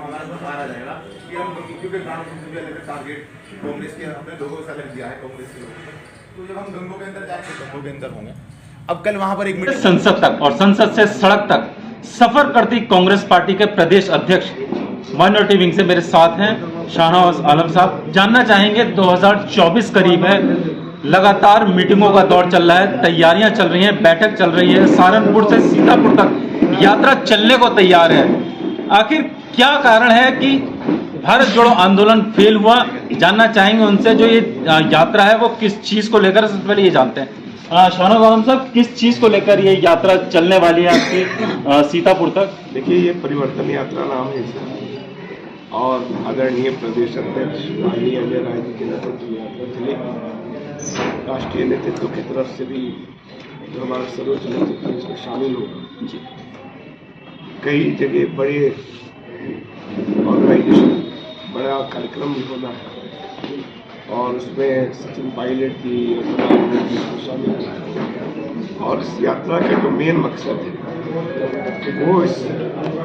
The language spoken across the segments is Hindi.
हमारे पास आ जाएगा कि हम क्योंकि ग्राउंड संसदीय इलेक्शन टारगेट कांग्रेस के अपने लोगों से अलग दिया है कांग्रेस के लोगों को, तो जब हम गंगों के अंदर जाएंगे गंगों के अंदर होंगे। अब कल वहां पर एक मीटिंग संसद तक और संसद से सड़क तक सफर करती कांग्रेस पार्टी के प्रदेश अध्यक्ष माइनॉरिटी विंग से मेरे साथ हैं शाहनवाज आलम साहब। जानना चाहेंगे 2024 करीब है, लगातार मीटिंगों का दौर चल रहा है, तैयारियां चल रही हैं, बैठक चल रही है, सहारनपुर से सीतापुर तक यात्रा चलने को तैयार है। आखिर क्या कारण है कि भारत जोड़ो आंदोलन फेल हुआ? जानना चाहेंगे उनसे जो ये यात्रा है वो किस चीज को लेकर, सबसे पहले ये जानते हैं। शाहनवाज आलम साहब, किस चीज को लेकर ये यात्रा चलने वाली है आपकी सीतापुर तक? देखिए, ये परिवर्तन यात्रा नाम है इसका, और आदरणीय प्रदेश अध्यक्ष माननीय अजय राय जी के नेतृत्व में यात्रा चलेगी। राष्ट्रीय नेतृत्व की तरफ से भी जो हमारा सर्वोच्च नेतृत्व है इसमें शामिल होगा। कई जगह बड़े ऑर्गेनाइजेशन बड़ा कार्यक्रम भी होना है और उसमें सचिन पायलट की शामिल है। और इस यात्रा का जो मेन मकसद है वो इस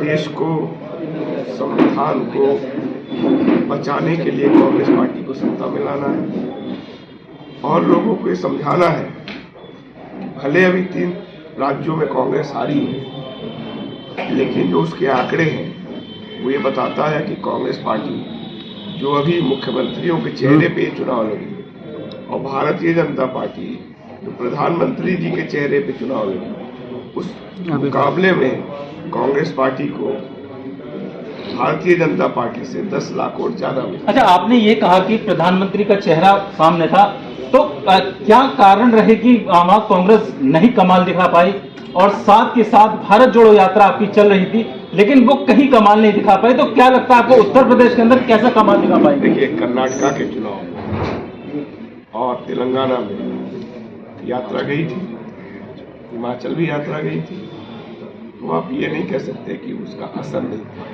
देश को, संविधान को बचाने के लिए कांग्रेस पार्टी को सत्ता में लाना है और लोगों को ये समझाना है कि भले अभी 3 राज्यों में कांग्रेस हारी है, लेकिन जो उसके आंकड़े हैं वो ये बताता है कि कांग्रेस पार्टी जो अभी मुख्यमंत्रियों के चेहरे पे चुनाव लड़ी और भारतीय जनता पार्टी जो प्रधानमंत्री जी के चेहरे पे चुनाव लड़ी, उस मुकाबले में कांग्रेस पार्टी को भारतीय जनता पार्टी से 10 लाख वोट ज्यादा मिले। अच्छा, आपने ये कहा कि प्रधानमंत्री का चेहरा सामने था, तो क्या कारण रहे कि वहां कांग्रेस नहीं कमाल दिखा पाई? और साथ के साथ भारत जोड़ो यात्रा आपकी चल रही थी लेकिन वो कहीं कमाल नहीं दिखा पाई, तो क्या लगता है आपको उत्तर प्रदेश के अंदर कैसा कमाल दिखा पाएंगे? देखिए, कर्नाटका के चुनाव और तेलंगाना में यात्रा गई थी, हिमाचल भी यात्रा गई थी, तो आप ये नहीं कह सकते कि उसका असर नहीं था।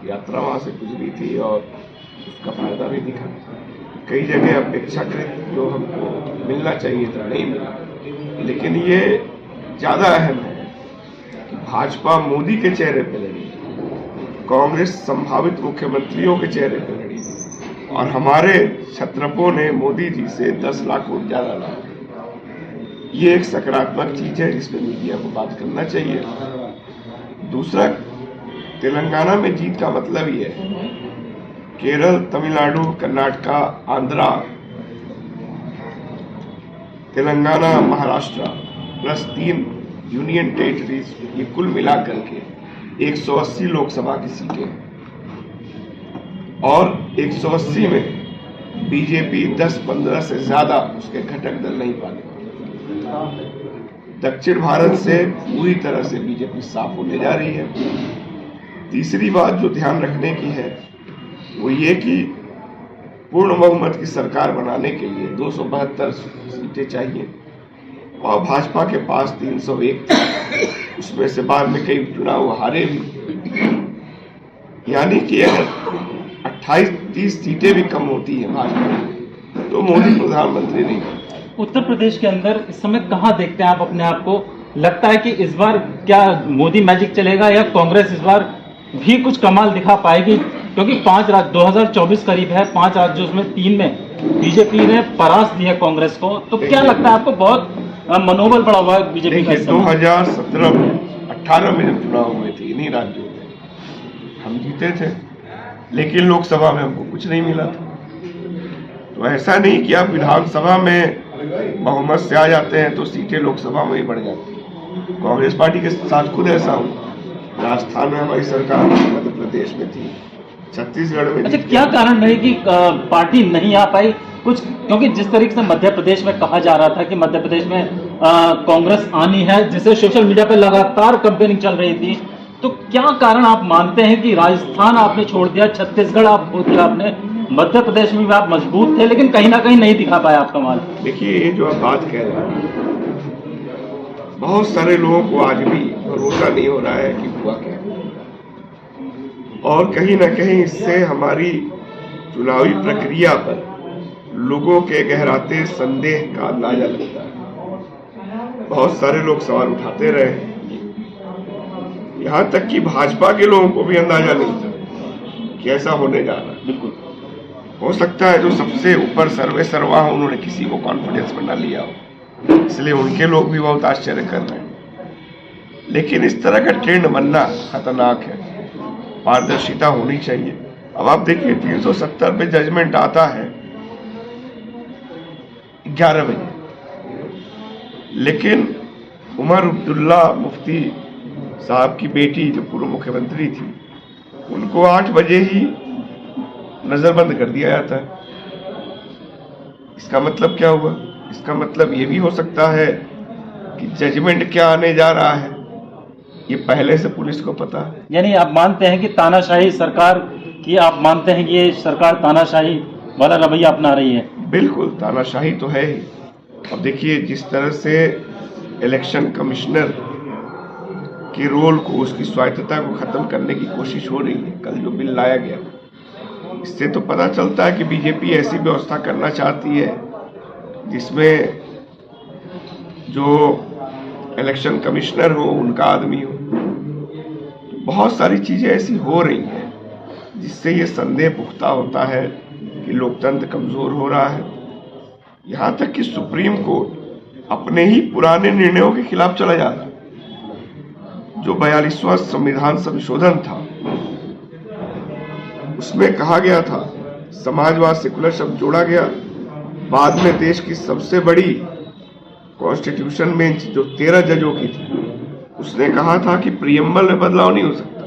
यात्रा वहां से गुजरी थी और उसका फायदा भी दिखा। कई जगह अपेक्षाकृत जो हमको मिलना चाहिए था नहीं मिला, लेकिन ये ज्यादा अहम है कि भाजपा मोदी के चेहरे पे लड़ी, कांग्रेस संभावित मुख्यमंत्रियों के चेहरे पे लड़ी और हमारे छत्रपों ने मोदी जी से 10 लाख वोट ज्यादा लाया। ये एक सकारात्मक चीज है जिसमें मीडिया को बात करना चाहिए। दूसरा, तेलंगाना में जीत का मतलब ये है Kerala, Tamil Nadu, Karnataka, Andhra, Telangana, Maharashtra plus 3 union territories, ये कुल मिलाकर के 180 लोकसभा की सीटें और 180 में बीजेपी 10-15 से ज्यादा उसके घटक दल नहीं पाने। दक्षिण भारत से पूरी तरह से बीजेपी साफ होने जा रही है। तीसरी बात जो ध्यान रखने की है वो ये कि पूर्ण बहुमत की सरकार बनाने के लिए 272 सीटें चाहिए और भाजपा के पास 301 थी, उसमें से बाद में कई चुनाव हारे भी, यानी कि अगर 28-30 सीटें भी कम होती हैं भाजपा तो मोदी प्रधानमंत्री नहीं बनता। उत्तर प्रदेश के अंदर इस समय कहाँ देखते हैं आप अपने आप को? लगता है कि इस बार क्या मोदी मैजिक चलेगा या कांग्रेस इस बार भी कुछ कमाल दिखा पाएगी? क्योंकि 5 राज्य 2024 करीब है, 5 राज्यों में 3 में बीजेपी ने परास्त दी है कांग्रेस को, तो क्या लगता है आपको? बहुत मनोबल बढ़ा हुआ है बीजेपी का। 2017-18 में जब चुनाव हुए थे इन्हीं राज्यों में हम जीते थे, लेकिन लोकसभा में हमको कुछ नहीं मिला था। तो ऐसा नहीं कि आप विधानसभा में बहुमत से आ जाते हैं तो सीटें लोकसभा में ही बढ़ जाती हैं। कांग्रेस पार्टी के साथ खुद ऐसा हुआ। राजस्थान में हमारी सरकार मध्य प्रदेश में थी, छत्तीसगढ़ में। अच्छा, क्या कारण रहे कि पार्टी नहीं आ पाई कुछ? क्योंकि जिस तरीके से मध्य प्रदेश में कहा जा रहा था कि मध्य प्रदेश में कांग्रेस आनी है, जिसे सोशल मीडिया पर लगातार कैंपेनिंग चल रही थी, तो क्या कारण आप मानते हैं कि राजस्थान आपने छोड़ दिया, छत्तीसगढ़ आप खो दिया आपने, मध्य प्रदेश में भी आप मजबूत थे लेकिन कहीं ना कहीं नहीं दिखा पाया आप कमाल? देखिए, ये जो आप बात कह रहे हैं, बहुत सारे लोगों को आज भी भरोसा नहीं हो रहा है कि हुआ क्या, और कहीं ना कहीं इससे हमारी चुनावी प्रक्रिया पर लोगों के गहराते संदेह का अंदाजा लगता है। बहुत सारे लोग सवाल उठाते रहे, यहां तक कि भाजपा के लोगों को भी अंदाजा नहीं था कि ऐसा होने जा रहा है। बिल्कुल हो सकता है जो सबसे ऊपर सर्वे सर्वा हो उन्होंने किसी को कॉन्फिडेंस में न लिया हो, इसलिए उनके लोग भी बहुत आश्चर्य कर रहे हैं। लेकिन इस तरह का ट्रेंड बनना खतरनाक है, पारदर्शिता होनी चाहिए। अब आप देखिए 370 पे जजमेंट आता है 11 बजे, लेकिन उमर अब्दुल्ला मुफ्ती साहब की बेटी जो पूर्व मुख्यमंत्री थी, उनको 8 बजे ही नजरबंद कर दिया जाता है। इसका मतलब क्या हुआ? इसका मतलब ये भी हो सकता है कि जजमेंट क्या आने जा रहा है ये पहले से पुलिस को पता है। यानी आप मानते हैं कि तानाशाही सरकार की, आप मानते हैं कि ये सरकार तानाशाही वाला रवैया अपना रही है? बिल्कुल तानाशाही तो है ही। अब देखिए जिस तरह से इलेक्शन कमिश्नर के रोल को, उसकी स्वायत्तता को खत्म करने की कोशिश हो रही है, कल जो बिल लाया गया, इससे तो पता चलता है कि बीजेपी ऐसी व्यवस्था करना चाहती है जिसमें जो इलेक्शन कमिश्नर हो उनका आदमी हो। बहुत सारी चीजें ऐसी हो रही हैं जिससे ये संदेह पुख्ता होता है कि लोकतंत्र कमजोर हो रहा है। यहां तक कि सुप्रीम कोर्ट अपने ही पुराने निर्णयों के खिलाफ चला जा रहा है। जो 42वां संविधान संशोधन था उसमें कहा गया था, समाजवाद सेकुलर शब्द जोड़ा गया, बाद में देश की सबसे बड़ी कॉन्स्टिट्यूशन बेंच जो 13 जजों की थी, उसने कहा था कि प्रियम्बल में बदलाव नहीं हो सकता।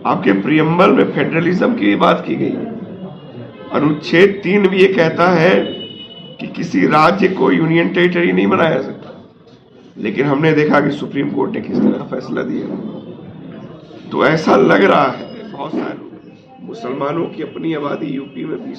आपके प्रियम्बल में फेडरलिज्म की बात की गई है। अनुच्छेद 3 भी ये कहता है कि किसी राज्य को यूनियन टेरिटरी नहीं बनाया जा सकता, लेकिन हमने देखा कि सुप्रीम कोर्ट ने किस तरह फैसला दिया। तो ऐसा लग रहा है बहुत सारे मुसलमानों की अपनी आबादी यूपी में 20